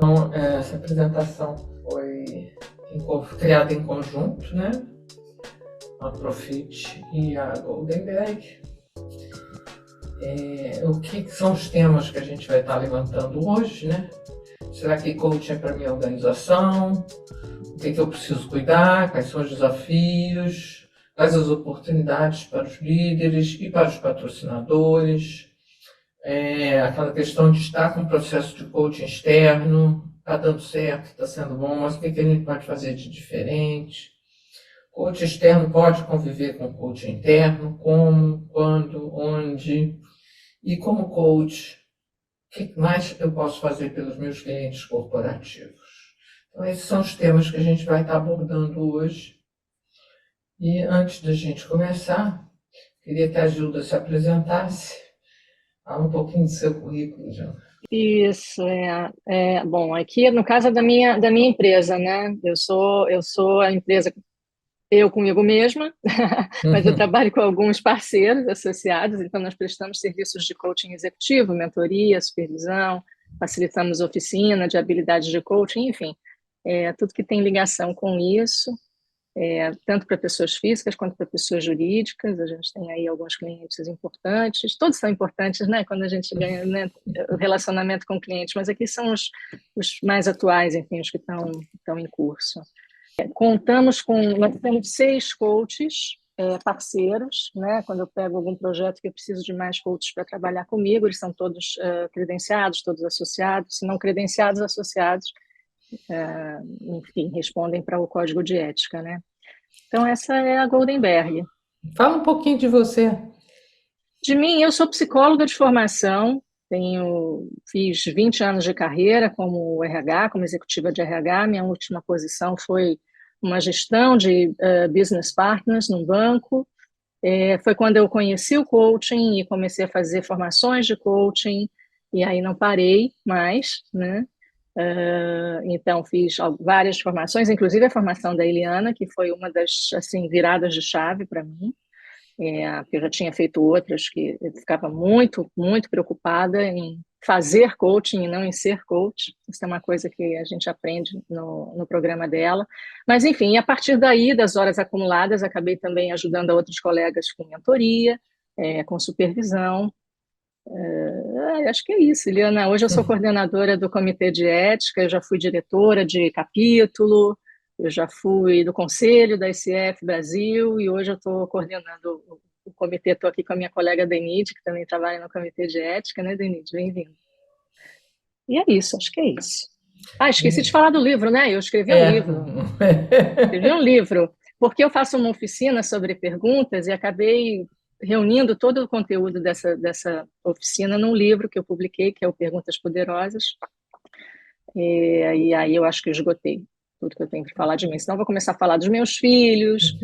Então, essa apresentação foi criada em conjunto, né? A Profit e a Goldenberg. O que são os temas que a gente vai estar levantando hoje, né? Será que coaching é para minha organização? O que eu preciso cuidar? Quais são os desafios? Quais as oportunidades para os líderes e para os patrocinadores? Aquela questão de estar com um processo de coaching externo, está dando certo, está sendo bom, mas o que a gente pode fazer de diferente? Coach externo pode conviver com coach interno, como, quando, onde, e como coach, o que mais eu posso fazer pelos meus clientes corporativos? Então, esses são os temas que a gente vai estar abordando hoje. E antes da gente começar, queria que a Gilda se apresentasse. Fala um pouquinho do seu currículo, Gilda. Isso, bom, aqui no caso é da minha empresa, né? Eu sou a empresa, eu comigo mesma, mas eu trabalho com alguns parceiros associados, então nós prestamos serviços de coaching executivo, mentoria, supervisão, facilitamos oficina de habilidades de coaching, enfim, tudo que tem ligação com isso, tanto para pessoas físicas quanto para pessoas jurídicas. A gente tem aí alguns clientes importantes, todos são importantes, né, quando a gente ganha, né, o relacionamento com clientes, mas aqui são os mais atuais, enfim, os que estão em curso. Nós temos 6 coaches parceiros, né? Quando eu pego algum projeto que eu preciso de mais coaches para trabalhar comigo, eles são todos credenciados, todos associados, se não credenciados, associados, enfim, respondem para o código de ética, né? Então, essa é a Goldenberg. Fala um pouquinho de você. De mim, eu sou psicóloga de formação, fiz 20 anos de carreira como RH, como executiva de RH. Minha última posição foi uma gestão de business partners num banco. Foi quando eu conheci o coaching e comecei a fazer formações de coaching, e aí não parei mais, né? Então, fiz várias formações, inclusive a formação da Eliana, que foi uma das assim, viradas de chave para mim. Porque eu já tinha feito outras que eu ficava muito, muito preocupada em fazer coaching e não em ser coach. Isso é uma coisa que a gente aprende no programa dela. Mas, enfim, a partir daí, das horas acumuladas, acabei também ajudando a outros colegas com mentoria, com supervisão. Acho que é isso, Eliana. Hoje eu sou coordenadora do Comitê de Ética, eu já fui diretora de capítulo, eu já fui do Conselho da ICF Brasil e hoje eu estou coordenando o comitê. Estou aqui com a minha colega Denide, que também trabalha no Comitê de Ética, né, Denide? Bem-vinda. E é isso, acho que é isso. Esqueci de falar do livro, né? Eu escrevi um livro. Escrevi um livro, porque eu faço uma oficina sobre perguntas e acabei reunindo todo o conteúdo dessa oficina num livro que eu publiquei, que é o Perguntas Poderosas. E aí eu acho que eu esgotei tudo que eu tenho para falar de mim. Senão eu vou começar a falar dos meus filhos,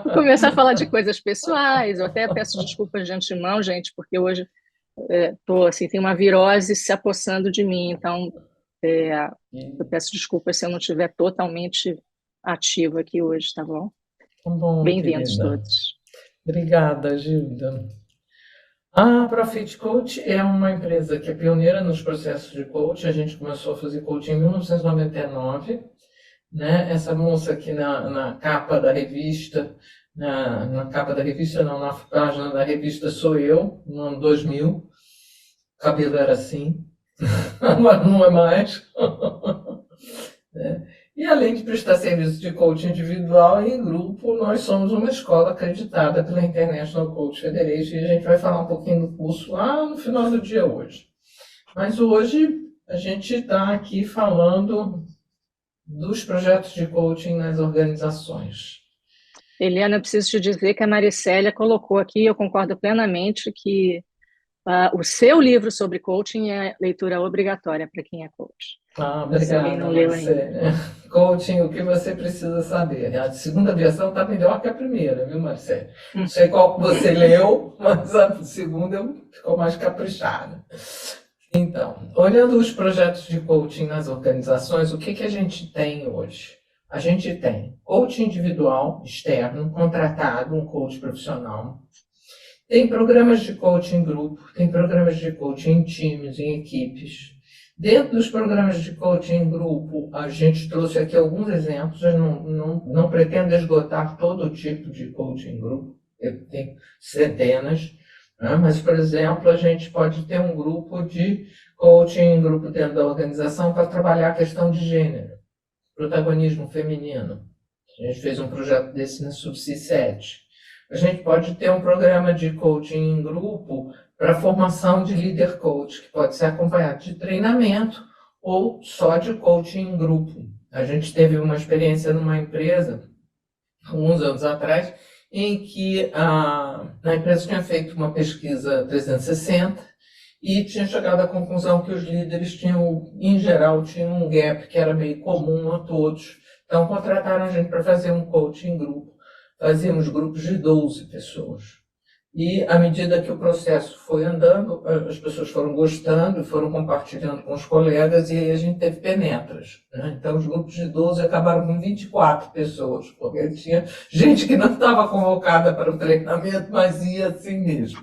vou começar a falar de coisas pessoais. Eu até peço desculpas de antemão, gente, porque hoje assim, tem uma virose se apossando de mim. Então, eu peço desculpas se eu não estiver totalmente ativa aqui hoje, tá bom? Bom, bem-vindos querida. todos. Obrigada, Gilda. A Profit Coach é uma empresa que é pioneira nos processos de coaching. A gente começou a fazer coaching em 1999. Né? Essa moça aqui na capa da revista, na capa da revista não, na página da revista sou eu, no ano 2000. O cabelo era assim, agora não é mais. E além de prestar serviço de coaching individual e em grupo, nós somos uma escola acreditada pela International Coach Federation e a gente vai falar um pouquinho do curso lá no final do dia hoje. Mas hoje a gente está aqui falando dos projetos de coaching nas organizações. Eliana, eu preciso te dizer que a Maricélia colocou aqui, eu concordo plenamente, que o seu livro sobre coaching é leitura obrigatória para quem é coach. Obrigada, não leu ainda. Coaching, o que você precisa saber. A segunda versão está melhor que a primeira, viu, Marcelo? Não sei qual que você leu, mas a segunda ficou mais caprichada. Então, olhando os projetos de coaching nas organizações, o que a gente tem hoje? A gente tem coaching individual, externo, contratado, um coach profissional. Tem programas de coaching em grupo, tem programas de coaching em times, em equipes. Dentro dos programas de coaching em grupo, a gente trouxe aqui alguns exemplos. Eu não pretendo esgotar todo tipo de coaching em grupo, eu tenho centenas, né? Mas, por exemplo, a gente pode ter um grupo de coaching em grupo dentro da organização para trabalhar a questão de gênero, protagonismo feminino. A gente fez um projeto desse na Subsi 7. A gente pode ter um programa de coaching em grupo para formação de líder coach, que pode ser acompanhado de treinamento ou só de coaching em grupo. A gente teve uma experiência numa empresa, alguns anos atrás, em que a empresa tinha feito uma pesquisa 360 e tinha chegado à conclusão que os líderes tinham, em geral, tinham um gap que era meio comum a todos. Então, contrataram a gente para fazer um coaching em grupo. Fazíamos grupos de 12 pessoas. E, à medida que o processo foi andando, as pessoas foram gostando, foram compartilhando com os colegas, e aí a gente teve penetras, né? Então, os grupos de 12 acabaram com 24 pessoas, porque tinha gente que não estava convocada para o treinamento, mas ia assim mesmo.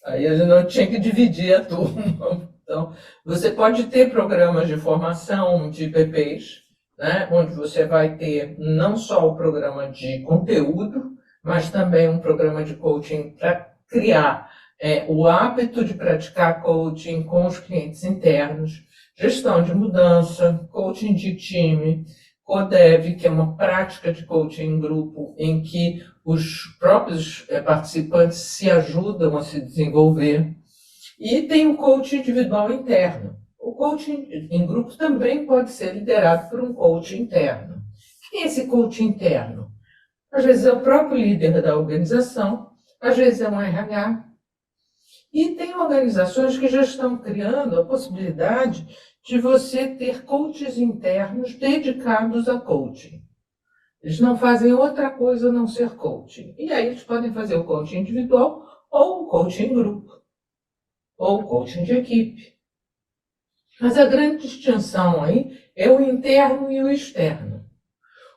Aí a gente não tinha que dividir a turma. Então, você pode ter programas de formação de PPs, né, onde você vai ter não só o programa de conteúdo, mas também um programa de coaching para criar o hábito de praticar coaching com os clientes internos, gestão de mudança, coaching de time, CODEV, que é uma prática de coaching em grupo em que os próprios participantes se ajudam a se desenvolver. E tem o coaching individual interno. O coaching em grupo também pode ser liderado por um coach interno. Quem é esse coach interno? Às vezes é o próprio líder da organização, às vezes é um RH. E tem organizações que já estão criando a possibilidade de você ter coaches internos dedicados a coaching. Eles não fazem outra coisa a não ser coaching. E aí eles podem fazer o coaching individual ou o coaching em grupo, ou o coaching de equipe. Mas a grande distinção aí é o interno e o externo.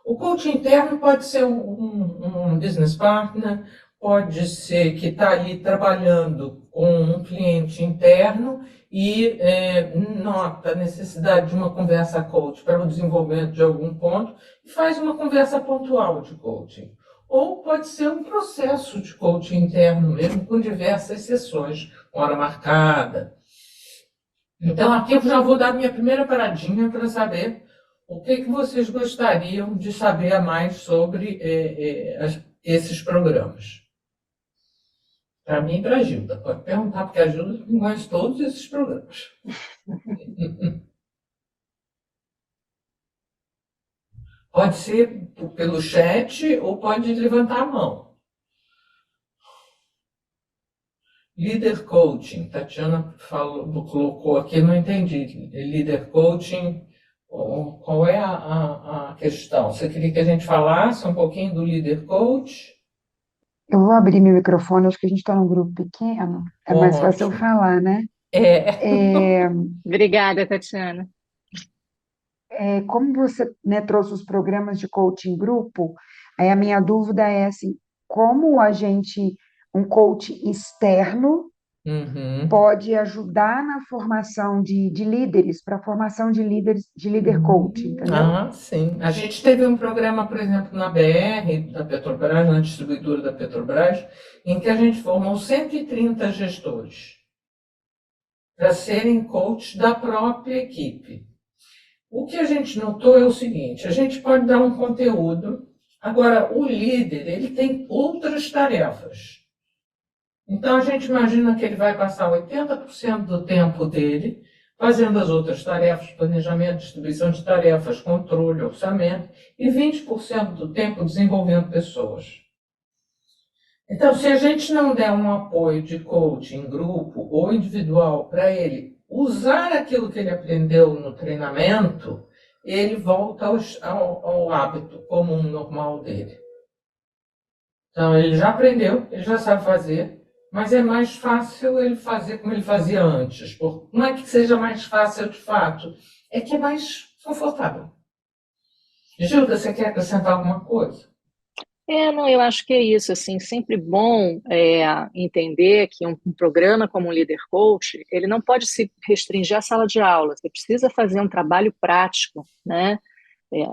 O coach interno pode ser um business partner, pode ser que está ali trabalhando com um cliente interno e nota a necessidade de uma conversa coach para o desenvolvimento de algum ponto e faz uma conversa pontual de coaching. Ou pode ser um processo de coaching interno mesmo, com diversas sessões, hora marcada. Então, aqui eu já vou dar minha primeira paradinha para saber o que vocês gostariam de saber a mais sobre esses programas. Para mim e para a Gilda. Pode perguntar, porque a Gilda conhece todos esses programas. Pode ser pelo chat ou pode levantar a mão. Líder Coaching, Tatiana colocou aqui, não entendi. Líder Coaching, qual é a questão? Você queria que a gente falasse um pouquinho do Líder Coach? Eu vou abrir meu microfone, acho que a gente está num grupo pequeno, é mais fácil eu Ótimo. falar, né? Obrigada, Tatiana. Como você, né, trouxe os programas de coaching grupo, aí a minha dúvida é assim, como um coach externo pode ajudar na formação de líderes, para a formação de líderes, de líder coach, entendeu? Sim. A gente teve um programa, por exemplo, na BR, da Petrobras, na distribuidora da Petrobras, em que a gente formou 130 gestores para serem coaches da própria equipe. O que a gente notou é o seguinte, a gente pode dar um conteúdo, agora o líder, ele tem outras tarefas. Então a gente imagina que ele vai passar 80% do tempo dele fazendo as outras tarefas, planejamento, distribuição de tarefas, controle, orçamento, e 20% do tempo desenvolvendo pessoas. Então, se a gente não der um apoio de coaching em grupo ou individual para ele usar aquilo que ele aprendeu no treinamento, ele volta ao hábito comum, normal dele. Então, ele já aprendeu, ele já sabe fazer, mas é mais fácil ele fazer como ele fazia antes. Não é que seja mais fácil de fato, é que é mais confortável. Gilda, você quer acrescentar alguma coisa? Não, eu acho que é isso, assim, sempre bom entender que um programa como o Leader Coach, ele não pode se restringir à sala de aula, você precisa fazer um trabalho prático, né? É,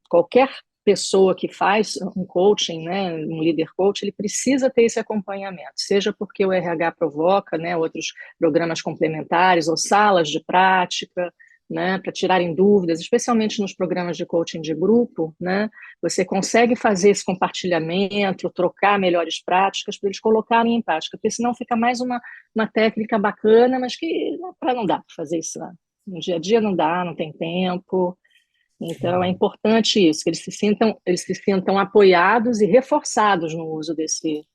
Qualquer pessoa que faz um coaching, né, um Leader Coach, ele precisa ter esse acompanhamento, seja porque o RH provoca, né, outros programas complementares ou salas de prática, né, para tirarem dúvidas, especialmente nos programas de coaching de grupo, né, você consegue fazer esse compartilhamento, trocar melhores práticas para eles colocarem em prática, porque senão fica mais uma técnica bacana, mas que não dá para fazer isso no dia a dia, não dá, não tem tempo. Então, é importante isso, que eles se sintam apoiados e reforçados no uso desse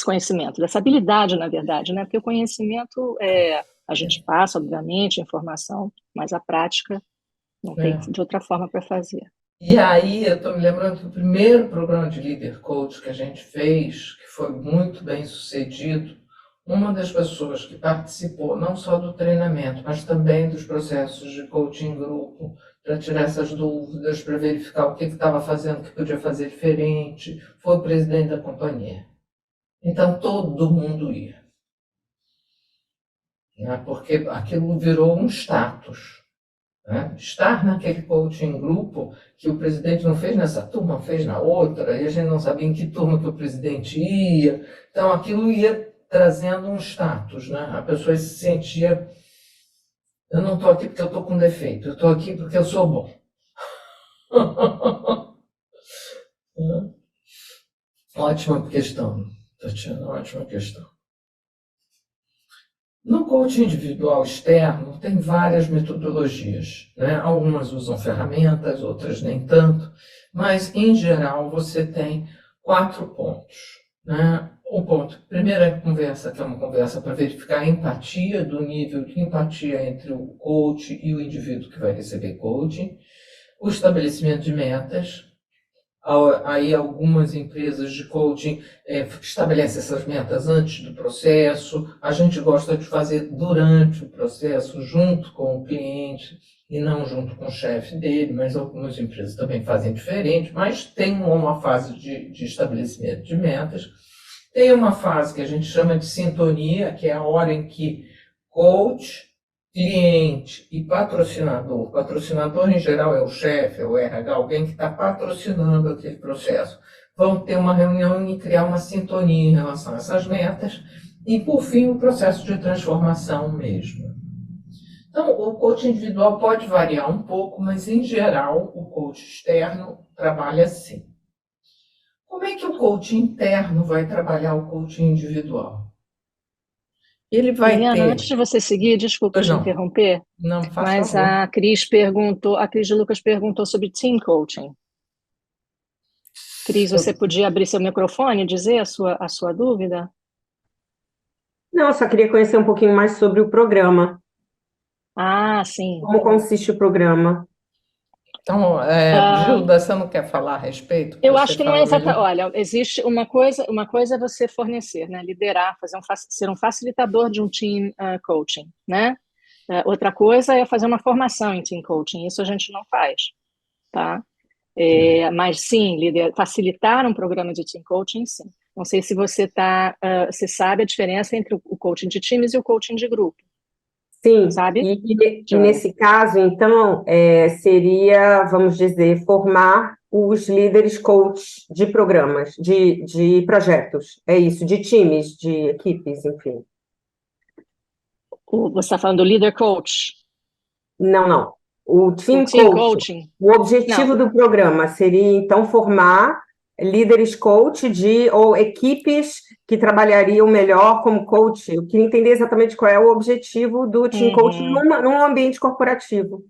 conhecimento, dessa habilidade, na verdade, né? Porque o conhecimento a gente passa, obviamente, a informação, mas a prática não tem É. de outra forma para fazer. E aí, eu estou me lembrando que o primeiro programa de Leader Coach que a gente fez, que foi muito bem sucedido, uma das pessoas que participou não só do treinamento, mas também dos processos de coaching em grupo, para tirar essas dúvidas, para verificar o que estava fazendo, o que podia fazer diferente, foi o presidente da companhia. Então, todo mundo ia, né? Porque aquilo virou um status. Né? Estar naquele coaching grupo que o presidente não fez nessa turma, fez na outra, e a gente não sabia em que turma que o presidente ia. Então, aquilo ia trazendo um status, né? A pessoa se sentia, eu não estou aqui porque eu estou com defeito, eu estou aqui porque eu sou bom. Ótima questão, Tatiana, ótima questão. No coaching individual externo, tem várias metodologias, né? Algumas usam ferramentas, outras nem tanto, mas, em geral, você tem 4 pontos, né? Um ponto, primeira conversa, que é uma conversa para verificar a empatia, do nível de empatia entre o coach e o indivíduo que vai receber coaching, o estabelecimento de metas. Aí algumas empresas de coaching estabelecem essas metas antes do processo. A gente gosta de fazer durante o processo, junto com o cliente, e não junto com o chefe dele, mas algumas empresas também fazem diferente, mas tem uma fase de estabelecimento de metas. Tem uma fase que a gente chama de sintonia, que é a hora em que coach, cliente e patrocinador. Patrocinador, em geral, é o chefe, é o RH, alguém que está patrocinando aquele processo. Vão ter uma reunião e criar uma sintonia em relação a essas metas. E, por fim, o processo de transformação mesmo. Então, o coach individual pode variar um pouco, mas, em geral, o coach externo trabalha assim. Como é que o coach interno vai trabalhar o coach individual? Ele vai Liliana, ter... antes de você seguir, desculpa te interromper, Não, faz mas favor. a Cris de Lucas perguntou sobre team coaching. Cris, você podia abrir seu microfone e dizer a sua dúvida? Não, eu só queria conhecer um pouquinho mais sobre o programa. Ah, sim. Como consiste o programa? Então, Gilda, você não quer falar a respeito? Eu Você acho que não é fala melhor. Olha, existe uma coisa é você fornecer, né? Liderar, ser um facilitador de um team coaching, né? Outra coisa é fazer uma formação em team coaching, isso a gente não faz, tá? Mas sim, facilitar um programa de team coaching, sim. Não sei se você sabe a diferença entre o coaching de times e o coaching de grupo, Sim, sabe? e nesse caso, então, seria, vamos dizer, formar os líderes coach de programas, de projetos, é isso, de times, de equipes, enfim. Você está falando do leader coach? Não, não. O team team coach, coaching? o objetivo do programa seria, então, formar líderes coach ou equipes que trabalhariam melhor como coach. Eu queria entender exatamente qual é o objetivo do team coach num ambiente corporativo.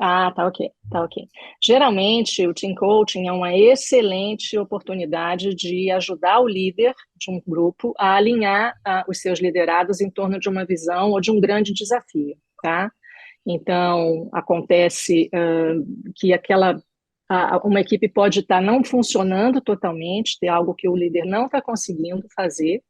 Ah, tá ok. Geralmente, o team coaching é uma excelente oportunidade de ajudar o líder de um grupo a alinhar os seus liderados em torno de uma visão ou de um grande desafio, tá? Então, acontece que uma equipe pode estar não funcionando totalmente, ter algo que o líder não está conseguindo fazer,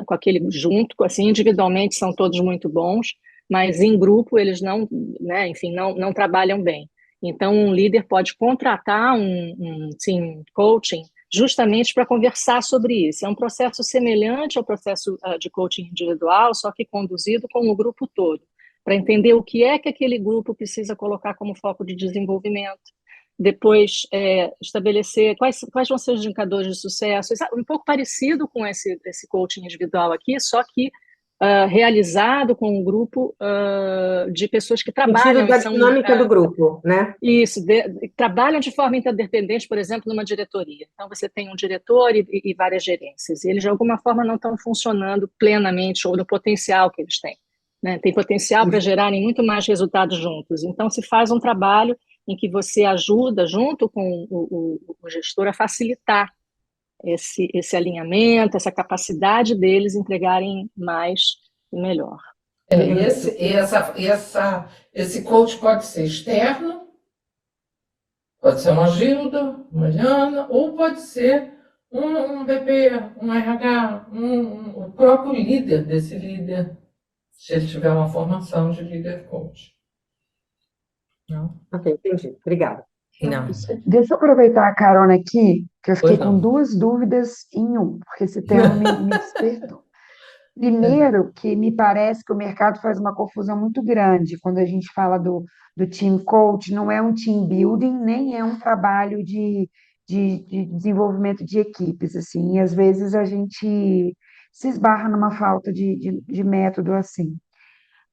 com aquele junto, assim, individualmente são todos muito bons, mas em grupo eles não, né, enfim, não trabalham bem. Então, um líder pode contratar um team coaching justamente para conversar sobre isso. É um processo semelhante ao processo de coaching individual, só que conduzido com o grupo todo, para entender o que é que aquele grupo precisa colocar como foco de desenvolvimento. Depois, estabelecer quais vão ser os indicadores de sucesso, um pouco parecido com esse coaching individual aqui, só que realizado com um grupo de pessoas que trabalham... da dinâmica do grupo, né? Isso, trabalham de forma interdependente, por exemplo, numa diretoria. Então, você tem um diretor e várias gerências, e eles, de alguma forma, não estão funcionando plenamente ou no potencial que eles têm, né? Tem potencial para gerarem muito mais resultados juntos. Então, se faz um trabalho em que você ajuda, junto com o gestor, a facilitar esse alinhamento, essa capacidade deles entregarem mais e melhor. Esse coach pode ser externo, pode ser uma Gilda, uma Liana, ou pode ser um BP, um RH, o próprio líder desse líder, se ele tiver uma formação de líder coach. Não? Ok, entendi. Obrigada. Não. Deixa eu aproveitar a carona aqui, que eu fiquei Pois não. com duas dúvidas em um, porque esse tema me despertou. Primeiro, que me parece que o mercado faz uma confusão muito grande quando a gente fala do team coach, não é um team building, nem é um trabalho de desenvolvimento de equipes, assim, e às vezes a gente se esbarra numa falta de método assim.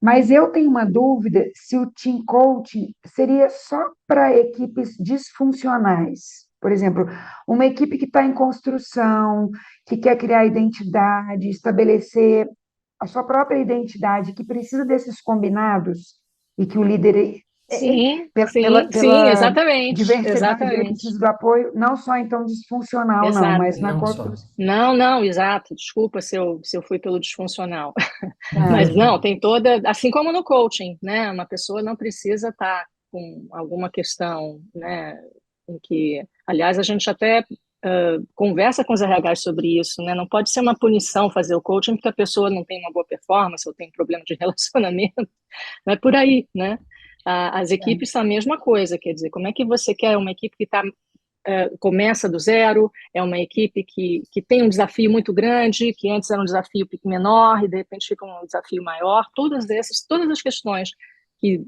Mas eu tenho uma dúvida se o team coaching seria só para equipes disfuncionais. Por exemplo, uma equipe que está em construção, que quer criar identidade, estabelecer a sua própria identidade, que precisa desses combinados e que o líder, Sim, pela exatamente. diversidade, ele precisa do apoio, não só então disfuncional, não, Exato. mas na Não construção. Não, exato. Desculpa se eu fui pelo disfuncional. Mas não, tem toda, assim como no coaching, né? Uma pessoa não precisa estar com alguma questão, né? Em que, aliás, a gente até conversa com os RHs sobre isso, né? Não pode ser uma punição fazer o coaching porque a pessoa não tem uma boa performance ou tem problema de relacionamento. Não é por aí, né? As equipes são a mesma coisa, quer dizer, como é que você quer uma equipe que começa do zero, é uma equipe que tem um desafio muito grande, que antes era um desafio menor e de repente fica um desafio maior, todas as questões que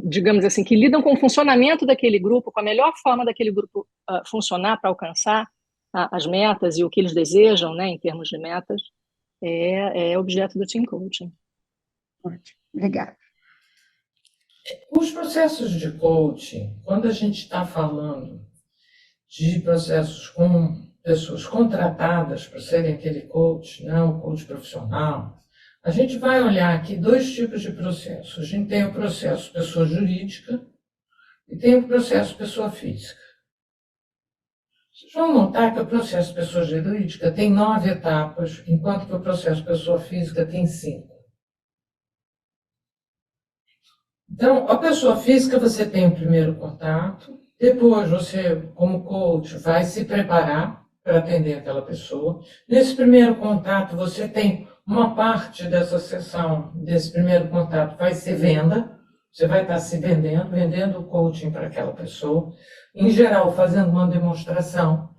digamos assim, que lidam com o funcionamento daquele grupo, com a melhor forma daquele grupo funcionar para alcançar as metas e o que eles desejam, né, em termos de metas, é objeto do team coaching. Ótimo, obrigada. Os processos de coaching, quando a gente está falando de processos com pessoas contratadas para serem aquele coach, né, o coach profissional, a gente vai olhar aqui dois tipos de processos. A gente tem o processo pessoa jurídica e tem o processo pessoa física. Vocês vão notar que o processo pessoa jurídica tem 9 etapas, enquanto que o processo pessoa física tem 5. Então, a pessoa física, você tem o primeiro contato, depois você, como coach, vai se preparar para atender aquela pessoa. Nesse primeiro contato, você tem uma parte dessa sessão, desse primeiro contato, vai ser venda. Você vai estar se vendendo o coaching para aquela pessoa. Em geral, fazendo uma demonstração,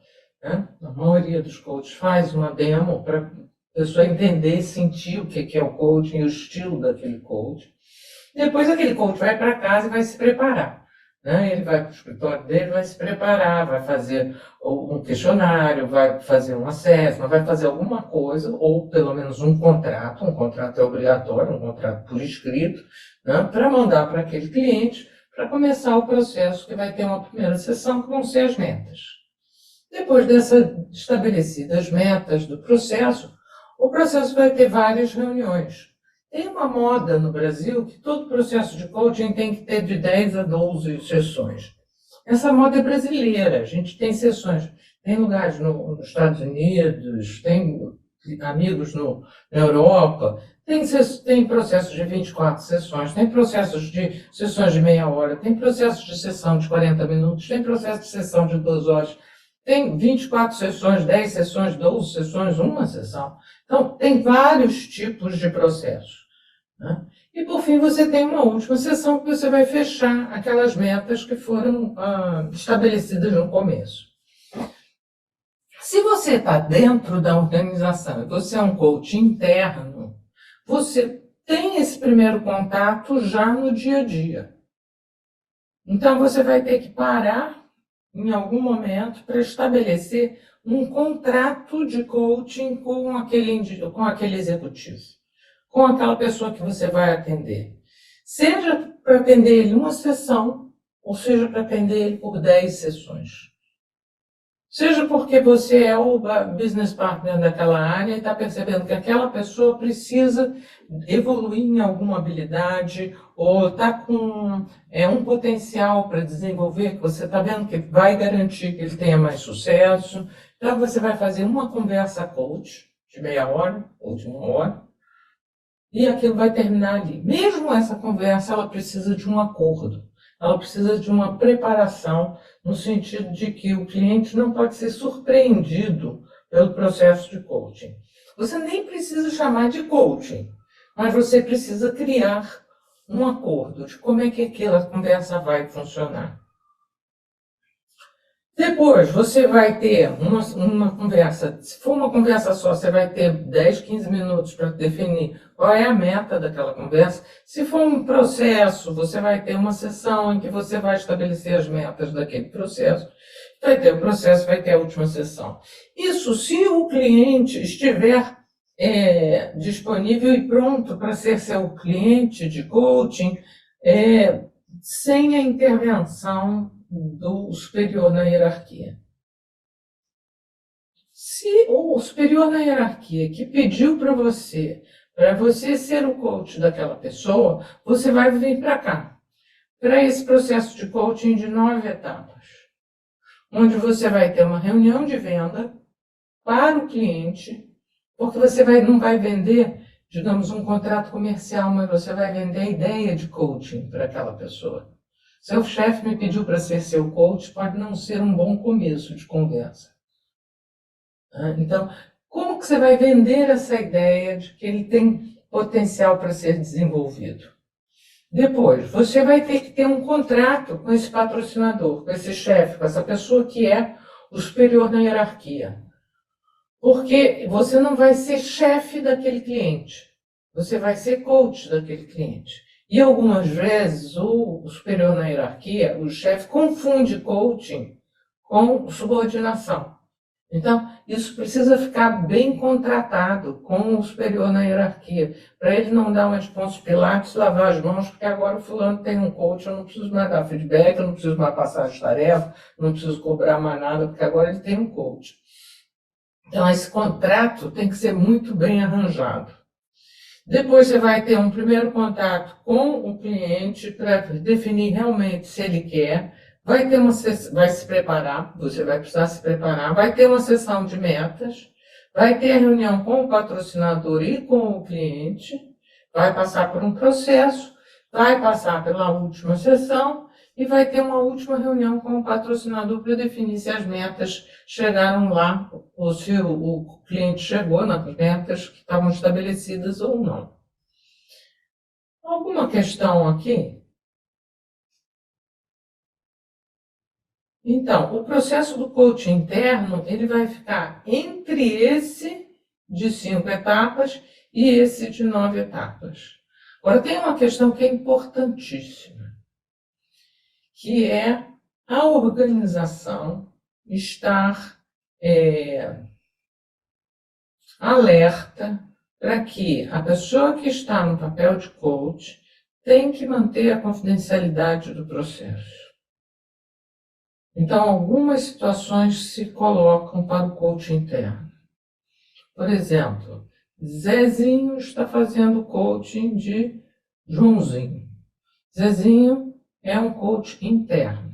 né? A maioria dos coaches faz uma demo para a pessoa entender e sentir o que é o coaching e o estilo daquele coach. Depois aquele coach vai para casa e vai se preparar, né? Ele vai para o escritório dele, vai se preparar, vai fazer um questionário, vai fazer um assessment, vai fazer alguma coisa, ou pelo menos um contrato é obrigatório, um contrato por escrito, né? Para mandar para aquele cliente, para começar o processo que vai ter uma primeira sessão, que vão ser as metas. Depois dessas estabelecidas metas do processo, o processo vai ter várias reuniões. Tem uma moda no Brasil que todo processo de coaching tem que ter de 10 a 12 sessões. Essa moda é brasileira, a gente tem sessões, tem lugares nos Estados Unidos, tem amigos na Europa, tem processos de 24 sessões, tem processos de sessões de meia hora, tem processos de sessão de 40 minutos, tem processo de sessão de 2 horas, tem 24 sessões, 10 sessões, 12 sessões, uma sessão. Então, tem vários tipos de processos, né? E, por fim, você tem uma última sessão que você vai fechar aquelas metas que foram estabelecidas no começo. Se você está dentro da organização e você é um coach interno, você tem esse primeiro contato já no dia a dia. Então, você vai ter que parar em algum momento para estabelecer um contrato de coaching com aquele executivo, com aquela pessoa que você vai atender. Seja para atender ele uma sessão, ou seja para atender ele por 10 sessões. Seja porque você é o business partner daquela área e está percebendo que aquela pessoa precisa evoluir em alguma habilidade ou está com um potencial para desenvolver, que você está vendo que vai garantir que ele tenha mais sucesso. Então, você vai fazer uma conversa coach de meia hora ou de 1 hora e aquilo vai terminar ali. Mesmo essa conversa, ela precisa de um acordo. Ela precisa de uma preparação no sentido de que o cliente não pode ser surpreendido pelo processo de coaching. Você nem precisa chamar de coaching, mas você precisa criar um acordo de como é que aquela conversa vai funcionar. Depois, você vai ter uma conversa, se for uma conversa só, você vai ter 10, 15 minutos para definir qual é a meta daquela conversa. Se for um processo, você vai ter uma sessão em que você vai estabelecer as metas daquele processo. Vai ter o processo, vai ter a última sessão. Isso se o cliente estiver disponível e pronto para ser seu cliente de coaching, sem a intervenção do superior na hierarquia. Se o superior na hierarquia que pediu para você ser o coach daquela pessoa, você vai vir para cá, para esse processo de coaching de 9 etapas, onde você vai ter uma reunião de venda para o cliente, porque você não vai vender, digamos, um contrato comercial, mas você vai vender a ideia de coaching para aquela pessoa. Seu chefe me pediu para ser seu coach, pode não ser um bom começo de conversa. Então, como que você vai vender essa ideia de que ele tem potencial para ser desenvolvido? Depois, você vai ter que ter um contrato com esse patrocinador, com esse chefe, com essa pessoa que é o superior na hierarquia. Porque você não vai ser chefe daquele cliente, você vai ser coach daquele cliente. E algumas vezes o superior na hierarquia, o chefe, confunde coaching com subordinação. Então, isso precisa ficar bem contratado com o superior na hierarquia, para ele não dar umas Ponços Pilatos, lavar as mãos, porque agora o fulano tem um coach, eu não preciso mais dar feedback, eu não preciso mais passar as tarefas, não preciso cobrar mais nada, porque agora ele tem um coach. Então, esse contrato tem que ser muito bem arranjado. Depois você vai ter um primeiro contato com o cliente para definir realmente se ele quer. Vai se preparar, você vai precisar se preparar. Vai ter uma sessão de metas. Vai ter a reunião com o patrocinador e com o cliente. Vai passar por um processo. Vai passar pela última sessão. E vai ter uma última reunião com o patrocinador para definir se as metas chegaram lá, ou se o cliente chegou nas metas que estavam estabelecidas ou não. Alguma questão aqui? Então, o processo do coaching interno, ele vai ficar entre esse de 5 etapas e esse de 9 etapas. Agora, tem uma questão que é importantíssima, que é a organização estar alerta para que a pessoa que está no papel de coach tem que manter a confidencialidade do processo. Então, algumas situações se colocam para o coach interno. Por exemplo, Zezinho está fazendo coaching de Joãozinho. Zezinho é um coach interno.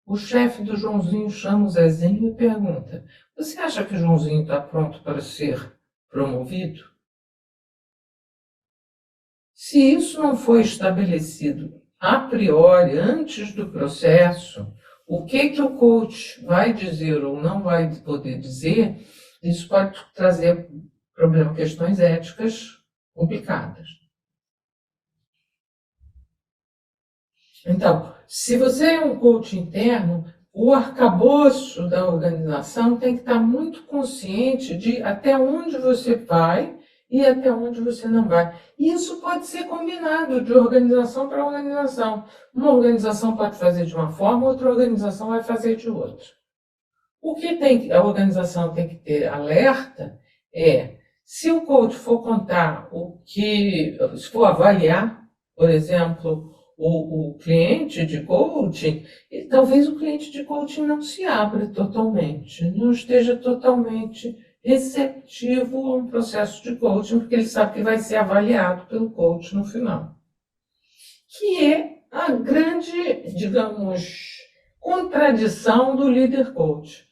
O chefe do Joãozinho chama o Zezinho e pergunta: você acha que o Joãozinho está pronto para ser promovido? Se isso não foi estabelecido a priori, antes do processo, o que o coach vai dizer ou não vai poder dizer, isso pode trazer questões éticas complicadas. Então, se você é um coach interno, o arcabouço da organização tem que estar muito consciente de até onde você vai e até onde você não vai. E isso pode ser combinado de organização para organização. Uma organização pode fazer de uma forma, outra organização vai fazer de outra. O que a organização tem que ter alerta é, se o coach for contar se for avaliar, por exemplo, o cliente de coaching, e talvez o cliente de coaching não se abra totalmente, não esteja totalmente receptivo a um processo de coaching, porque ele sabe que vai ser avaliado pelo coach no final. Que é a grande, digamos, contradição do líder coach.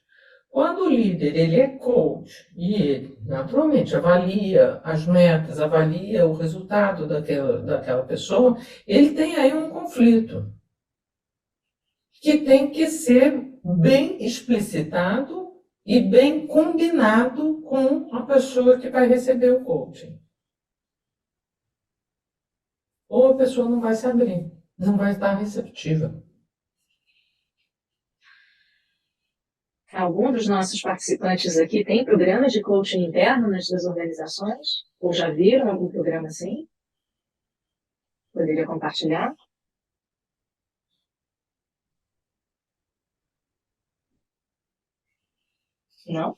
Quando o líder ele é coach e ele, naturalmente, avalia as metas, avalia o resultado daquela pessoa, ele tem aí um conflito que tem que ser bem explicitado e bem combinado com a pessoa que vai receber o coaching. Ou a pessoa não vai se abrir, não vai estar receptiva. Algum dos nossos participantes aqui tem programa de coaching interno nas suas organizações? Ou já viram algum programa assim? Poderia compartilhar? Não?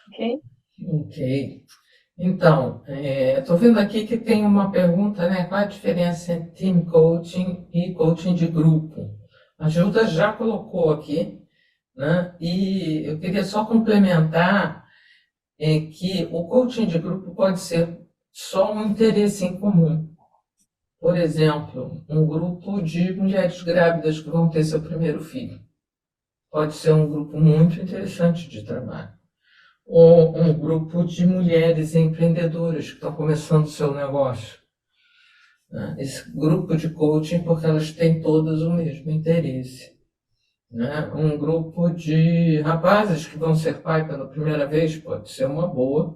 Ok. Ok. Então, estou vendo aqui que tem uma pergunta, né? Qual a diferença entre team coaching e coaching de grupo? A Gilda já colocou aqui, né? E eu queria só complementar que o coaching de grupo pode ser só um interesse em comum. Por exemplo, um grupo de mulheres grávidas que vão ter seu primeiro filho. Pode ser um grupo muito interessante de trabalho. Ou um grupo de mulheres empreendedoras que estão começando o seu negócio. Né? Esse grupo de coaching, porque elas têm todas o mesmo interesse. Né? Um grupo de rapazes que vão ser pai pela primeira vez pode ser uma boa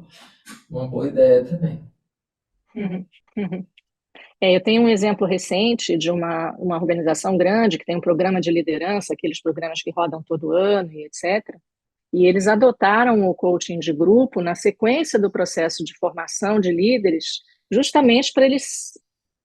ideia também. Eu tenho um exemplo recente de uma organização grande que tem um programa de liderança, aqueles programas que rodam todo ano e etc. E eles adotaram o coaching de grupo na sequência do processo de formação de líderes, justamente para eles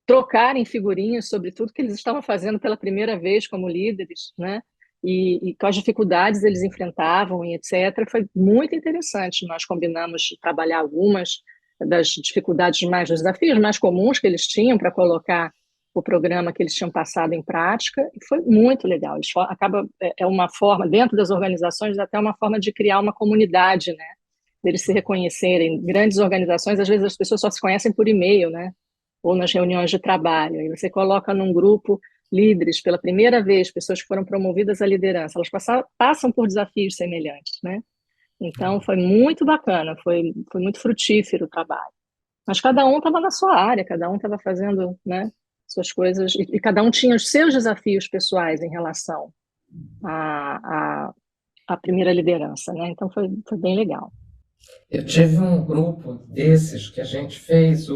trocarem figurinhas sobre tudo que eles estavam fazendo pela primeira vez como líderes, né? E quais dificuldades eles enfrentavam e etc. Foi muito interessante. Nós combinamos de trabalhar algumas das dificuldades mais, dos desafios mais comuns que eles tinham para colocar o programa que eles tinham passado em prática, e foi muito legal. É uma forma, dentro das organizações, até uma forma de criar uma comunidade, né? Deles se reconhecerem. Grandes organizações, às vezes as pessoas só se conhecem por e-mail, né? Ou nas reuniões de trabalho. E você coloca num grupo líderes pela primeira vez, pessoas que foram promovidas à liderança, elas passam por desafios semelhantes, né? Então, foi muito bacana, foi muito frutífero o trabalho. Mas cada um estava na sua área, cada um estava fazendo, né, suas coisas, e cada um tinha os seus desafios pessoais em relação à primeira liderança, né? Então, foi bem legal. Eu tive um grupo desses que a gente fez,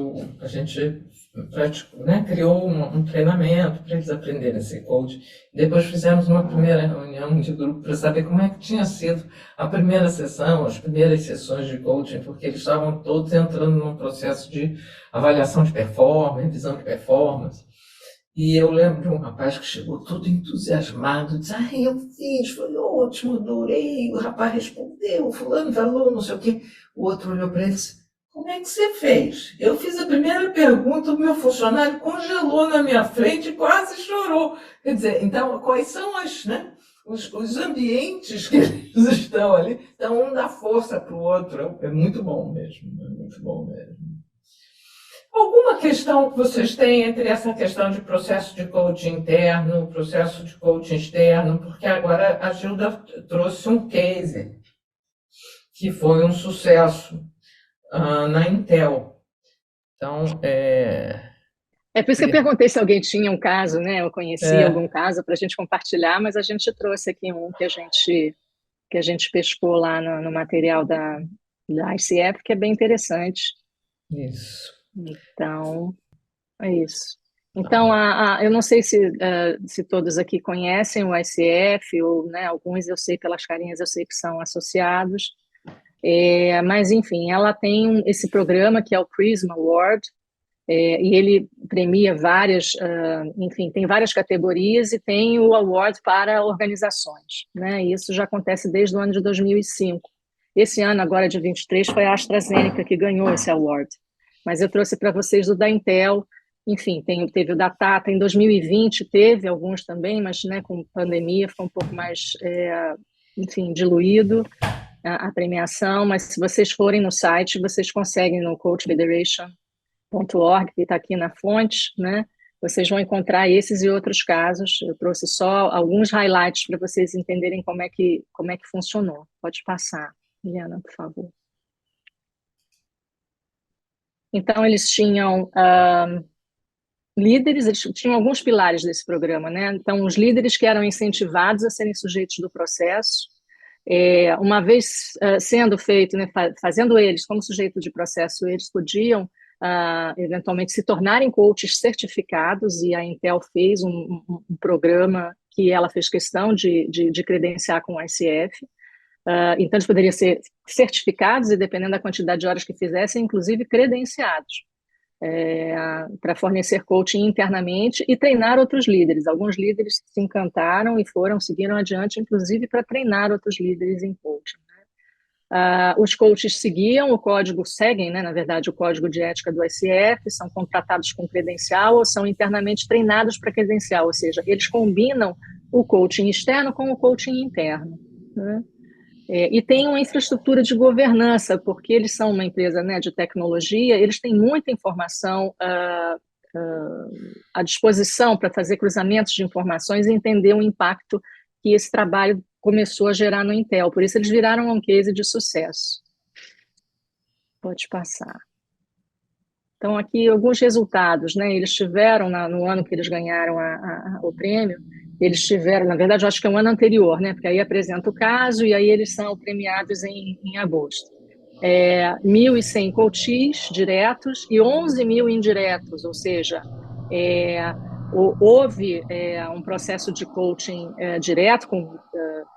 né, criou um treinamento para eles aprenderem a ser coach. Depois fizemos uma primeira reunião de grupo para saber como é que tinha sido a primeira sessão, as primeiras sessões de coaching, porque eles estavam todos entrando num processo de avaliação de performance, revisão de performance. E eu lembro de um rapaz que chegou todo entusiasmado, disse, eu fiz, foi ótimo, adorei, o rapaz respondeu, fulano falou, não sei o quê. O outro olhou para ele e disse, como é que você fez? Eu fiz a primeira pergunta, o meu funcionário congelou na minha frente e quase chorou. Quer dizer, então, quais são os ambientes que eles estão ali? Então, um dá força para o outro, é muito bom mesmo, é muito bom mesmo. Alguma questão que vocês têm entre essa questão de processo de coaching interno, processo de coaching externo? Porque agora a Gilda trouxe um case que foi um sucesso na Intel. Então, É por isso que eu perguntei se alguém tinha um caso, né? Eu conhecia algum caso para a gente compartilhar, mas a gente trouxe aqui um que a gente que a gente pescou lá no material da ICF, que é bem interessante. Isso. Então, é isso. Então, eu não sei se todos aqui conhecem o ICF, ou, né, alguns eu sei pelas carinhas, eu sei que são associados, mas, enfim, ela tem esse programa que é o Prisma Award, e ele premia várias, enfim, tem várias categorias e tem o award para organizações, né? E isso já acontece desde o ano de 2005. Esse ano, agora de 23, foi a AstraZeneca que ganhou esse award. Mas eu trouxe para vocês o da Intel, enfim, teve o da Tata, em 2020 teve alguns também, mas, né, com pandemia ficou um pouco mais, enfim, diluído a premiação, mas se vocês forem no site, vocês conseguem no Coach Federation.org, que está aqui na fonte, né? Vocês vão encontrar esses e outros casos. Eu trouxe só alguns highlights para vocês entenderem como é que funcionou. Pode passar, Helena, por favor. Então, eles tinham líderes, eles tinham alguns pilares desse programa, né? Então, os líderes que eram incentivados a serem sujeitos do processo, uma vez sendo feito, né, fazendo eles como sujeito de processo, eles podiam eventualmente se tornarem coaches certificados, e a Intel fez um programa que ela fez questão de credenciar com o ICF. Então, eles poderiam ser certificados e, dependendo da quantidade de horas que fizessem, inclusive credenciados para fornecer coaching internamente e treinar outros líderes. Alguns líderes se encantaram e seguiram adiante, inclusive para treinar outros líderes em coaching. Os coaches seguem, né, na verdade, o código de ética do ICF, são contratados com credencial ou são internamente treinados para credencial, ou seja, eles combinam o coaching externo com o coaching interno, né? E tem uma infraestrutura de governança, porque eles são uma empresa, né, de tecnologia, eles têm muita informação à disposição para fazer cruzamentos de informações e entender o impacto que esse trabalho começou a gerar no Intel. Por isso, eles viraram um case de sucesso. Pode passar. Então, aqui, alguns resultados, né? Eles tiveram, no ano que eles ganharam o prêmio, eles tiveram, na verdade, eu acho que é um ano anterior, né? Porque aí apresenta o caso e aí eles são premiados em agosto. 1.100 coaches diretos e 11.000 indiretos, ou seja, houve um processo de coaching direto com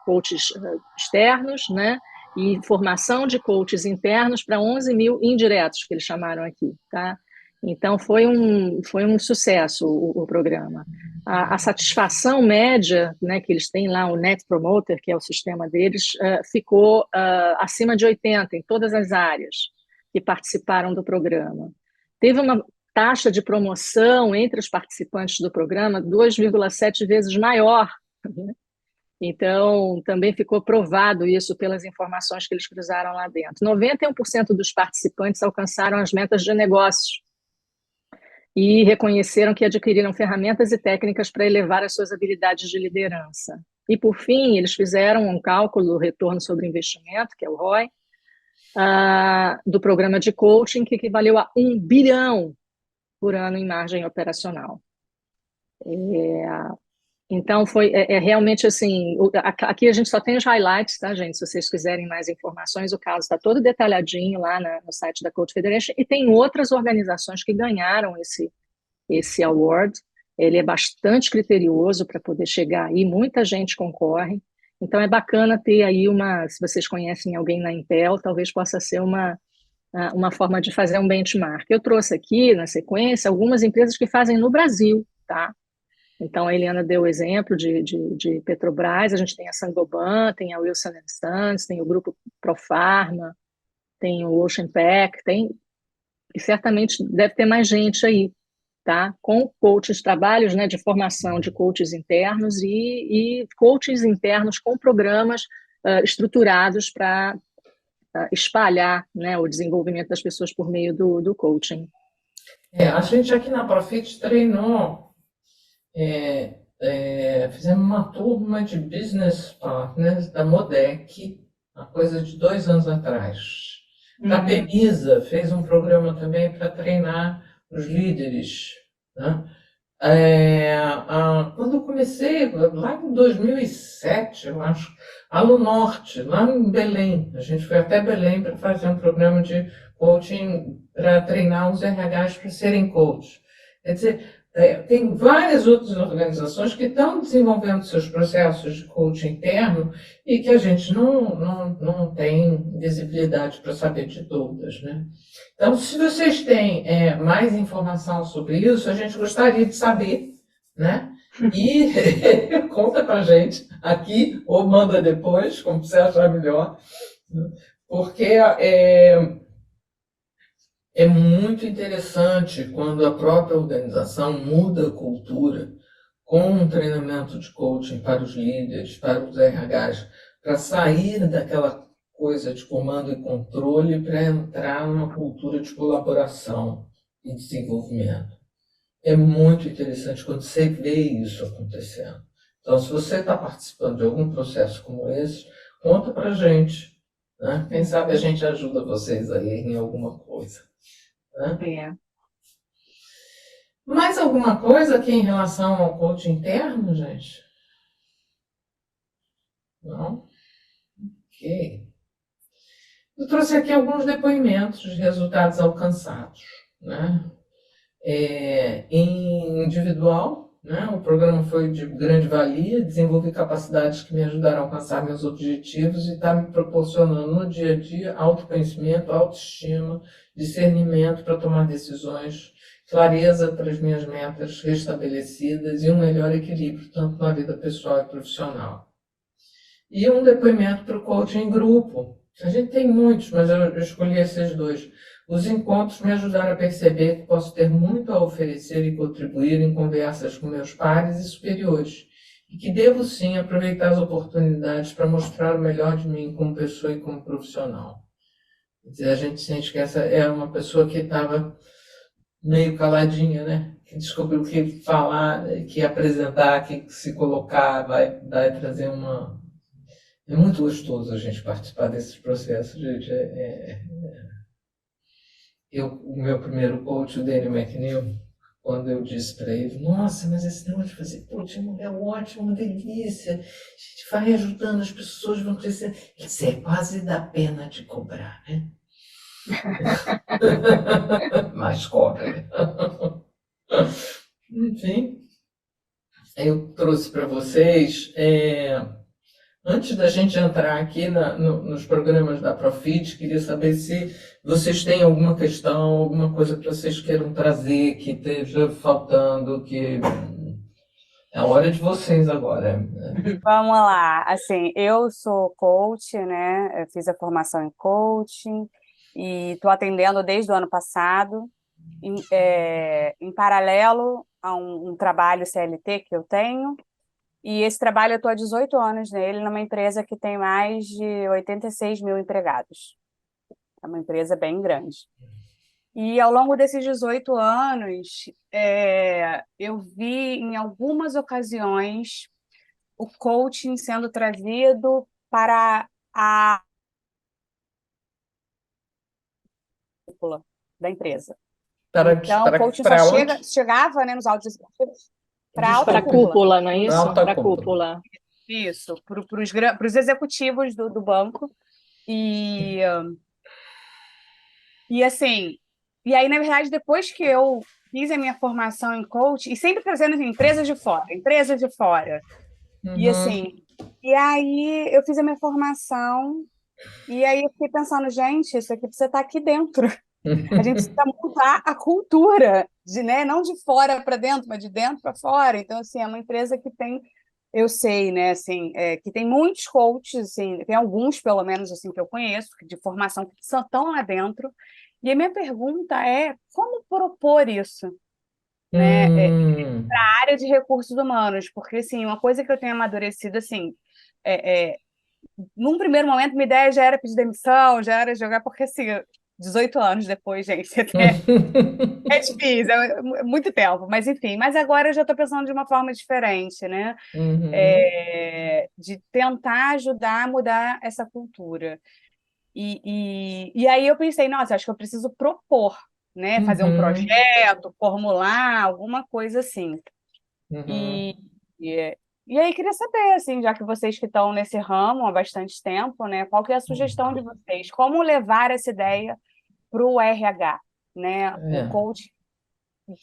coaches externos, né? E formação de coaches internos para 11.000 indiretos, que eles chamaram aqui, tá? Então, foi um sucesso o programa. A satisfação média, né, que eles têm lá, o Net Promoter, que é o sistema deles, ficou acima de 80 em todas as áreas que participaram do programa. Teve uma taxa de promoção entre os participantes do programa 2,7 vezes maior, né? Então, também ficou provado isso pelas informações que eles cruzaram lá dentro. 91% dos participantes alcançaram as metas de negócios e reconheceram que adquiriram ferramentas e técnicas para elevar as suas habilidades de liderança. E, por fim, eles fizeram um cálculo do retorno sobre investimento, que é o ROI, do programa de coaching, que equivaleu a 1 bilhão por ano em margem operacional. Então, realmente assim, aqui a gente só tem os highlights, tá, gente? Se vocês quiserem mais informações, o caso está todo detalhadinho lá no site da Coach Federation, e tem outras organizações que ganharam esse award. Ele é bastante criterioso para poder chegar aí, muita gente concorre, então é bacana ter aí se vocês conhecem alguém na Intel, talvez possa ser uma forma de fazer um benchmark. Eu trouxe aqui, na sequência, algumas empresas que fazem no Brasil, tá? Então, a Eliana deu o exemplo de Petrobras, a gente tem a Saint-Gobain, tem a Wilson & Sons, tem o grupo Profarma, tem o Ocean Pack, e certamente deve ter mais gente aí, tá? Com coaches, trabalhos, né, de formação de coaches internos e coaches internos com programas estruturados para espalhar, né, o desenvolvimento das pessoas por meio do coaching. A gente aqui na Profit treinou, fizemos uma turma de business partners da Modec, uma coisa de 2 anos atrás. A Pemisa fez um programa também para treinar os líderes, né? Quando eu comecei, lá em 2007, eu acho, Alu Norte, lá em Belém. A gente foi até Belém para fazer um programa de coaching para treinar os RHs para serem coaches. Quer dizer, tem várias outras organizações que estão desenvolvendo seus processos de coaching interno e que a gente não tem visibilidade para saber de todas, né? Então, se vocês têm mais informação sobre isso, a gente gostaria de saber, né? E conta pra gente aqui ou manda depois, como você achar melhor, porque é muito interessante quando a própria organização muda a cultura com um treinamento de coaching para os líderes, para os RHs, para sair daquela coisa de comando e controle para entrar numa cultura de colaboração e desenvolvimento. É muito interessante quando você vê isso acontecendo. Então, se você está participando de algum processo como esse, conta para a gente, né? Quem sabe a gente ajuda vocês aí em alguma coisa. Né? Mais alguma coisa aqui em relação ao coaching interno, gente? Não? Ok. Eu trouxe aqui alguns depoimentos de resultados alcançados, né? Em individual, né? O programa foi de grande valia, desenvolvi capacidades que me ajudaram a alcançar meus objetivos e está me proporcionando no dia a dia autoconhecimento, autoestima, discernimento para tomar decisões, clareza para as minhas metas restabelecidas e um melhor equilíbrio, tanto na vida pessoal e profissional. E um depoimento para o coaching em grupo. A gente tem muitos, mas eu escolhi esses dois. Os encontros me ajudaram a perceber que posso ter muito a oferecer e contribuir em conversas com meus pares e superiores, e que devo sim aproveitar as oportunidades para mostrar o melhor de mim como pessoa e como profissional. Quer dizer, a gente sente que essa era uma pessoa que estava meio caladinha, né? Que descobriu que falar, que apresentar, que se colocar vai trazer uma... É muito gostoso a gente participar desses processos, gente. O meu primeiro coach, o Danny McNeil, quando eu disse para ele, nossa, mas esse negócio de fazer coaching é ótimo, uma delícia, a gente vai ajudando as pessoas, vão crescer. Isso é quase da pena de cobrar, né? Mas cobra. Enfim, eu trouxe para vocês, antes da gente entrar aqui nos programas da Profit, queria saber se vocês têm alguma questão, alguma coisa que vocês queiram trazer, que esteja faltando, que é a hora de vocês agora. Vamos lá, assim, eu sou coach, né? Eu fiz a formação em coaching e estou atendendo desde o ano passado, em paralelo a um trabalho CLT que eu tenho, e esse trabalho eu estou há 18 anos nele, numa empresa que tem mais de 86 mil empregados. É uma empresa bem grande. E ao longo desses 18 anos, eu vi em algumas ocasiões o coaching sendo trazido para a cúpula da empresa. Então, o coaching só chegava, né, nos altos executivos para a alta cúpula, não é isso? Para a cúpula. Isso, para os executivos do banco. E assim, e aí, na verdade, depois que eu fiz a minha formação em coaching, e sempre trazendo assim, empresas de fora. E assim, e aí eu fiz a minha formação, e aí eu fiquei pensando, gente, isso aqui precisa estar aqui dentro. A gente precisa mudar a cultura, né? Não de fora para dentro, mas de dentro para fora. Então, assim, é uma empresa que tem, eu sei, né, assim, que tem muitos coaches, assim, tem alguns, pelo menos, assim, que eu conheço, de formação, que estão lá dentro. E a minha pergunta é, como propor isso? Né, para a área de recursos humanos, porque assim, uma coisa que eu tenho amadurecido assim, num primeiro momento minha ideia já era pedir demissão, já era jogar, porque assim, 18 anos depois, gente, é difícil, é muito tempo, mas enfim, mas agora eu já estou pensando de uma forma diferente, né? De tentar ajudar a mudar essa cultura. E aí eu pensei, nossa, acho que eu preciso propor, né? Fazer um Uhum. projeto, formular, alguma coisa assim. Uhum. E, e, e aí queria saber, assim, já que vocês que estão nesse ramo há bastante tempo, né? Qual que é a sugestão de vocês? Como levar essa ideia para o RH, né? O É, coach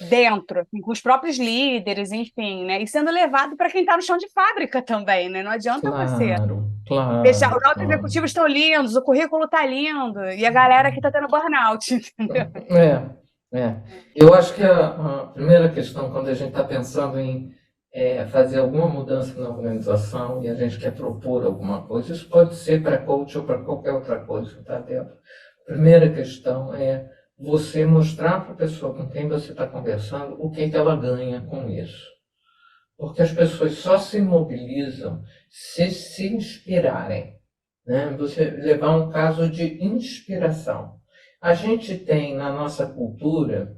dentro, assim, com os próprios líderes, enfim, né? E sendo levado para quem está no chão de fábrica também, né? Não adianta você claro, deixar. Os claro, altos claro. executivos estão lindos, o currículo está lindo, e a galera aqui está tendo burnout, entendeu? É. Eu acho que a primeira questão, quando a gente está pensando em fazer alguma mudança na organização e a gente quer propor alguma coisa, isso pode ser para coach ou para qualquer outra coisa, tá, Débora? A primeira questão é você mostrar para a pessoa com quem você está conversando o que ela ganha com isso. Porque as pessoas só se mobilizam se inspirarem, né? Você levar um caso de inspiração. A gente tem na nossa cultura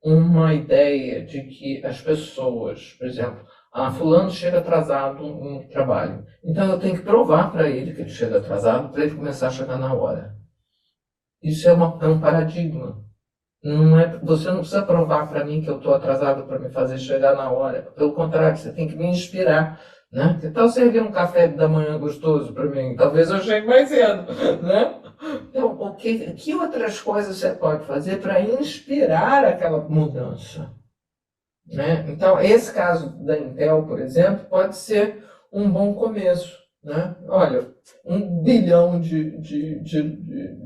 uma ideia de que as pessoas, por exemplo, fulano chega atrasado no trabalho, então eu tenho que provar para ele que ele chega atrasado para ele começar a chegar na hora. Isso é um paradigma. Não é, você não precisa provar para mim que eu estou atrasado para me fazer chegar na hora. Pelo contrário, você tem que me inspirar. Né? Que tal servir um café da manhã gostoso para mim? Talvez eu chegue mais cedo. Né? Então, que outras coisas você pode fazer para inspirar aquela mudança? Né? Então, esse caso da Intel, por exemplo, pode ser um bom começo. Né? Olha, 1 bilhão de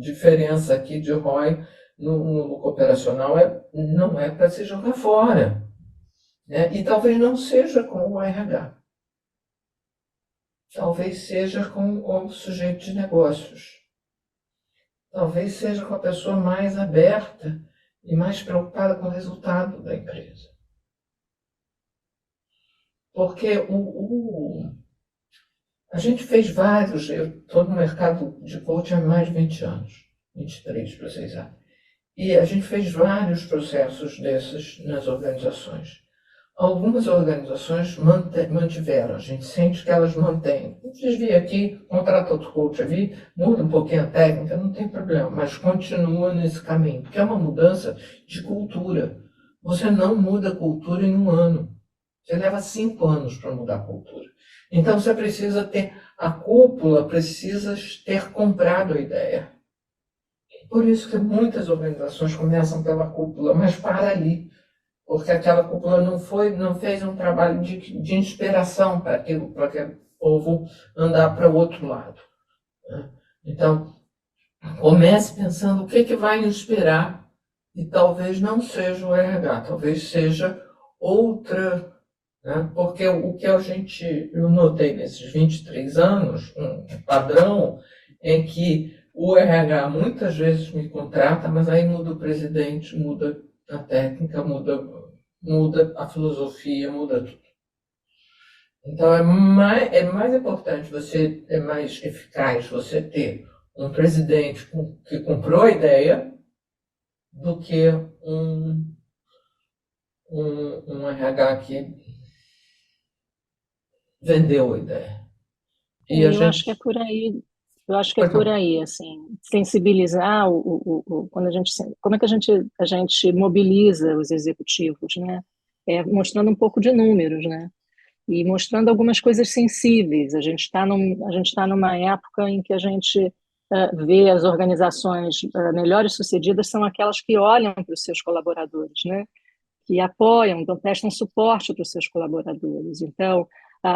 diferença aqui de ROI no lucro operacional não é para se jogar fora. Né? E talvez não seja com o RH. Talvez seja com o sujeito de negócios. Talvez seja com a pessoa mais aberta e mais preocupada com o resultado da empresa. Porque a gente fez vários, eu estou no mercado de coaching há mais de 20 anos, 23 para vocês saberem. E a gente fez vários processos desses nas organizações. Algumas organizações mantiveram, a gente sente que elas mantêm. Desvia aqui, contrata outro coach ali, muda um pouquinho a técnica, não tem problema, mas continua nesse caminho, porque é uma mudança de cultura. Você não muda a cultura em 1 ano. Você leva 5 anos para mudar a cultura. Então você precisa ter, a cúpula precisa ter comprado a ideia. Por isso que muitas organizações começam pela cúpula, mas para ali. Porque aquela cúpula não fez um trabalho de inspiração para aquele povo andar para o outro lado. Né? Então, comece pensando o que vai inspirar, e talvez não seja o RH, talvez seja outra. Né? Porque o que eu notei nesses 23 anos, um padrão, é que o RH muitas vezes me contrata, mas aí muda o presidente, muda a técnica, muda a filosofia, muda tudo. Então é mais importante é mais eficaz você ter um presidente que comprou a ideia do que um RH que vendeu a ideia. E a Eu acho que é gente. por aí. Eu acho que é Pois por não. aí, assim, sensibilizar quando como é que a gente mobiliza os executivos, né? Mostrando um pouco de números, né? E mostrando algumas coisas sensíveis. A gente está numa época em que a gente vê as organizações melhores sucedidas são aquelas que olham para os seus colaboradores, né? Que apoiam, então prestam suporte para os seus colaboradores. Então,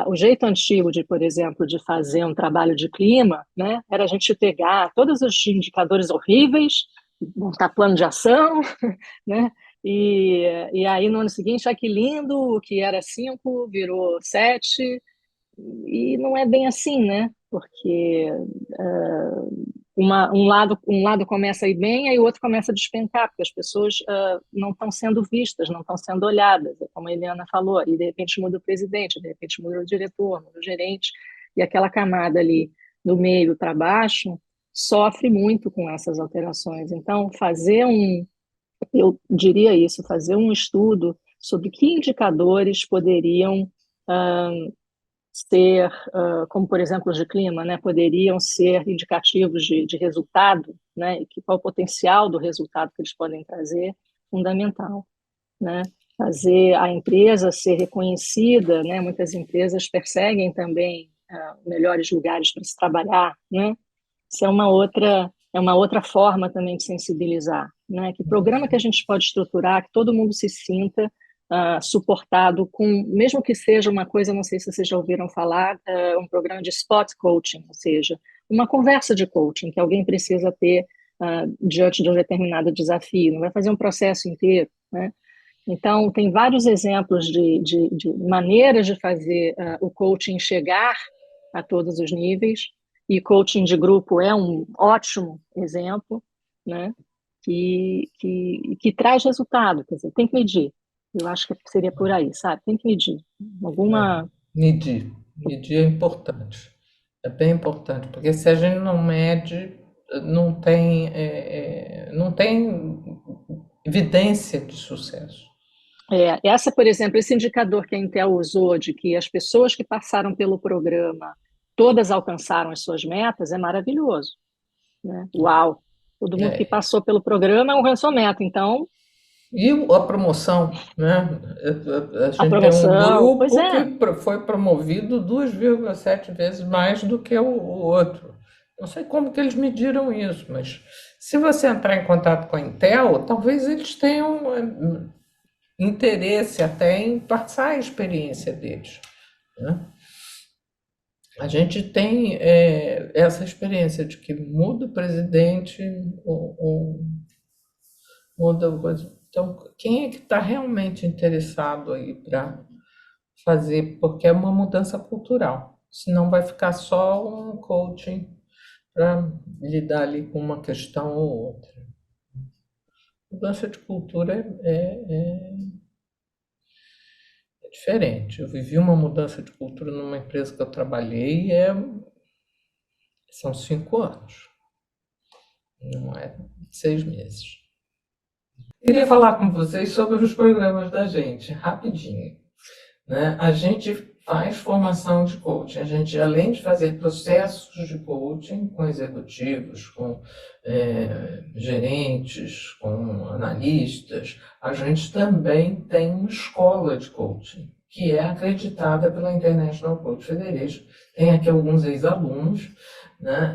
o jeito antigo de, por exemplo, de fazer um trabalho de clima, né, era a gente pegar todos os indicadores horríveis, montar plano de ação, né, e aí no ano seguinte, que lindo, o que era 5 virou 7, e não é bem assim, né? Porque um lado começa a ir bem, aí o outro começa a despencar, porque as pessoas não estão sendo vistas, não estão sendo olhadas, como a Eliana falou, e de repente muda o presidente, de repente muda o diretor, muda o gerente, e aquela camada ali do meio para baixo sofre muito com essas alterações. Então, eu diria isso, fazer um estudo sobre que indicadores poderiam ser, como por exemplo os de clima, né, poderiam ser indicativos de resultado, né, e qual o potencial do resultado que eles podem trazer, fundamental, né? Fazer a empresa ser reconhecida, né? Muitas empresas perseguem também melhores lugares para se trabalhar, né? Isso é uma outra forma também de sensibilizar, né? Que programa que a gente pode estruturar, que todo mundo se sinta suportado com, mesmo que seja uma coisa, não sei se vocês já ouviram falar, um programa de spot coaching, ou seja, uma conversa de coaching que alguém precisa ter diante de um determinado desafio, não vai fazer um processo inteiro, né? Então, tem vários exemplos de maneiras de fazer o coaching chegar a todos os níveis, e coaching de grupo é um ótimo exemplo, né? Que traz resultado, quer dizer, tem que medir. Eu acho que seria por aí, sabe? Tem que medir. Medir é importante. É bem importante, porque se a gente não mede, não tem evidência de sucesso. Essa, por exemplo, esse indicador que a Intel usou de que as pessoas que passaram pelo programa todas alcançaram as suas metas é maravilhoso, né? Uau! Todo mundo que passou pelo programa alcançou a meta, então... E a promoção, né? A gente promoção, tem um grupo que foi promovido 2,7 vezes mais do que o outro. Não sei como que eles mediram isso, mas se você entrar em contato com a Intel, talvez eles tenham interesse até em passar a experiência deles, né? A gente tem essa experiência de que muda o presidente, muda a coisa. Então, quem é que está realmente interessado aí para fazer? Porque é uma mudança cultural, senão vai ficar só um coaching para lidar ali com uma questão ou outra. Mudança de cultura é diferente. Eu vivi uma mudança de cultura numa empresa que eu trabalhei são 5 anos, não é 6 meses. Queria falar com vocês sobre os programas da gente, rapidinho, né? A gente faz formação de coaching, a gente, além de fazer processos de coaching com executivos, com gerentes, com analistas, a gente também tem uma escola de coaching, que é acreditada pela International Coach Federation. Tem aqui alguns ex-alunos, né?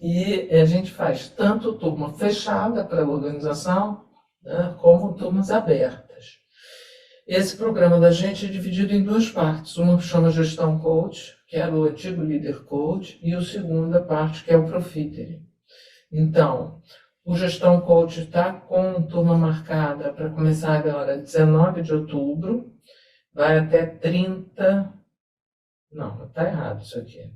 E a gente faz tanto turma fechada para a organização, né, como turmas abertas. Esse programa da gente é dividido em 2 partes. Uma que chama Gestão Coach, que era o antigo Líder Coach, e a segunda parte, que é o Profitery. Então, o Gestão Coach está com turma marcada para começar agora 19 de outubro, vai até 30... Não, está errado isso aqui.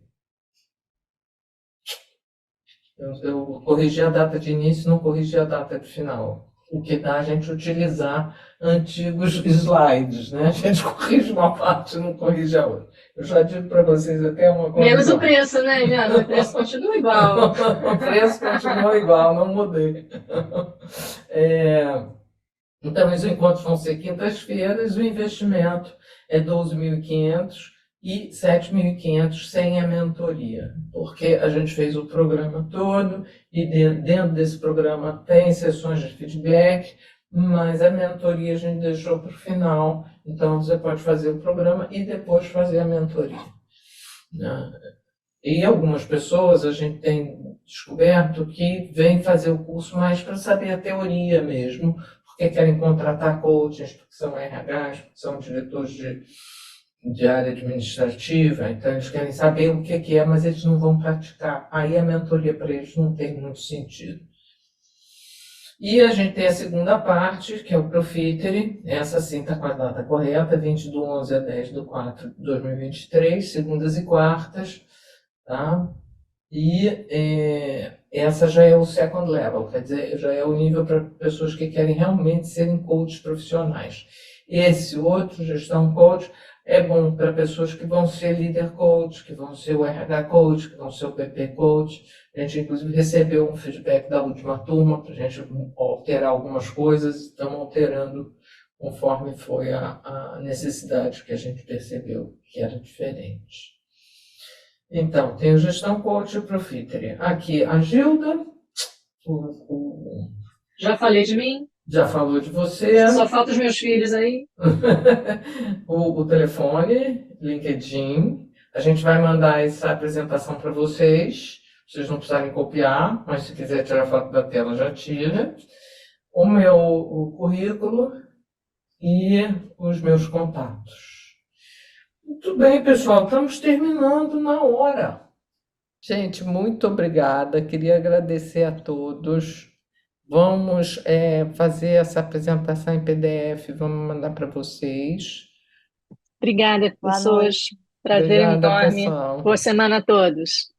Eu corrigi a data de início, não corrigi a data de final. O que dá a gente utilizar antigos slides, né? A gente corrige uma parte, não corrige a outra. Eu já digo para vocês até uma coisa. Menos o preço, né, Eliana? O preço continua igual. O preço continua igual, não mudei. Então, os encontros vão ser quintas-feiras, o investimento é 12.500 e 7.500 sem a mentoria, porque a gente fez o programa todo e dentro desse programa tem sessões de feedback, mas a mentoria a gente deixou para o final, então você pode fazer o programa e depois fazer a mentoria. E algumas pessoas a gente tem descoberto que vêm fazer o curso mais para saber a teoria mesmo, porque querem contratar coaches, porque são RHs, porque são diretores de área administrativa, então eles querem saber o que é, mas eles não vão praticar. Aí a mentoria para eles não tem muito sentido. E a gente tem a segunda parte, que é o Profitery. Essa sim está com a data correta, 20/11 a 10/4 de 2023, segundas e quartas, tá? E essa já é o second level, quer dizer, já é o nível para pessoas que querem realmente serem coaches profissionais. Esse outro, Gestão Coach, é bom para pessoas que vão ser líder coach, que vão ser o RH coach, que vão ser o PP coach. A gente, inclusive, recebeu um feedback da última turma para a gente alterar algumas coisas. Estamos alterando conforme foi a necessidade que a gente percebeu que era diferente. Então, tem o Gestão Coach e o Profitery. Aqui, a Gilda, o Já falei de mim? Já falou de você. Só falta os meus filhos aí. O telefone, LinkedIn. A gente vai mandar essa apresentação para vocês. Vocês não precisarem copiar, mas se quiser tirar foto da tela, já tira. O currículo e os meus contatos. Muito bem, pessoal, estamos terminando na hora. Gente, muito obrigada. Queria agradecer a todos. Vamos fazer essa apresentação em PDF, vamos mandar para vocês. Obrigada, Boa pessoas. Prazer Obrigada, enorme. pessoal. Boa semana a todos.